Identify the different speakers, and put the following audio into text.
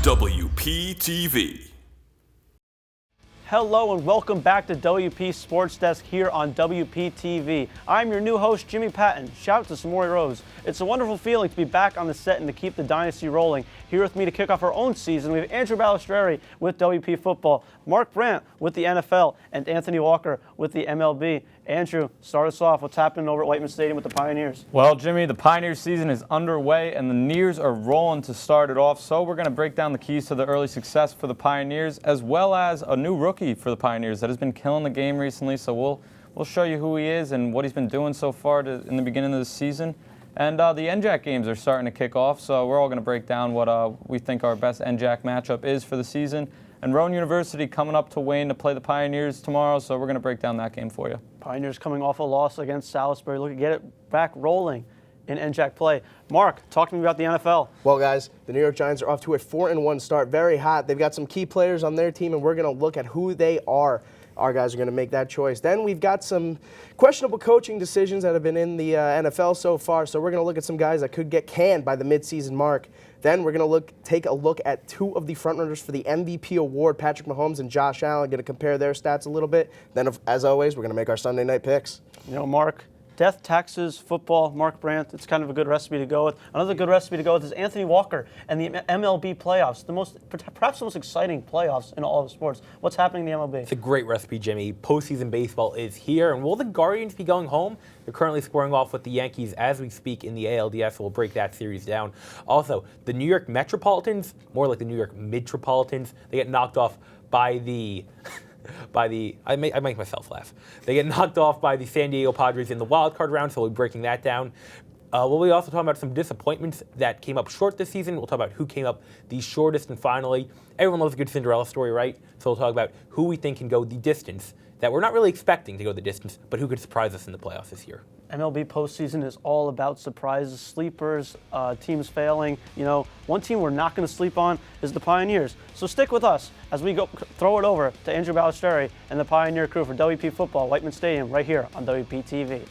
Speaker 1: WPTV.
Speaker 2: Hello and welcome back to WP Sports Desk here on WPTV. I'm your new host, Jimmy Patton. Shout out to Samori Rose. It's a wonderful feeling to be back on the set and to keep the dynasty rolling. Here with me to kick off our own season, we have Andrew Ballistreri with WP Football, Marc Brandt with the NFL, and Anthony Walker with the MLB. Andrew, start us off. What's happening over at Whiteman Stadium with the Pioneers?
Speaker 3: Well, Jimmy, the Pioneers season is underway, and the Nears are rolling to start it off. So we're going to break down the keys to the early success for the Pioneers, as well as a new rookie for the Pioneers that has been killing the game recently. So we'll show you who he is and what he's been doing so far in the beginning of the season. And the NJAC games are starting to kick off, so we're all going to break down what we think our best NJAC matchup is for the season. And Rowan University coming up to Wayne to play the Pioneers tomorrow, so we're going to break down that game for you.
Speaker 2: Pioneers coming off a loss against Salisbury, looking to get it back rolling in NJAC play. Marc, talk to me about the NFL.
Speaker 4: Well, guys, the New York Giants are off to a 4-1 start, very hot. They've got some key players on their team, and we're going to look at who they are. Our guys are going to make that choice. Then we've got some questionable coaching decisions that have been in the NFL so far, so we're going to look at some guys that could get canned by the midseason mark. Then we're going to take a look at two of the frontrunners for the MVP award, Patrick Mahomes and Josh Allen, going to compare their stats a little bit. Then, as always, we're going to make our Sunday night picks.
Speaker 2: You know, Marc, death, taxes, football, Marc Brandt, it's kind of a good recipe to go with. Another good recipe to go with is Anthony Walker and the MLB playoffs, perhaps the most exciting playoffs in all of sports. What's happening in the MLB?
Speaker 5: It's a great recipe, Jimmy. Postseason baseball is here, and will the Guardians be going home? They're currently squaring off with the Yankees as we speak in the ALDS, so we'll break that series down. Also, the New York Metropolitans, more like the New York Midtropolitans, they get knocked off by the... I make myself laugh. They get knocked off by the San Diego Padres in the wild card round, so we'll be breaking that down. We'll be also talking about some disappointments that came up short this season. We'll talk about who came up the shortest, and finally, everyone loves a good Cinderella story, right? So we'll talk about who we think can go the distance that we're not really expecting to go the distance, but who could surprise us in the playoffs this year.
Speaker 2: MLB postseason is all about surprises, sleepers, teams failing. You know, one team we're not going to sleep on is the Pioneers. So stick with us as we go throw it over to Andrew Ballistreri and the Pioneer crew for WP Football, Whiteman Stadium, right here on WPTV.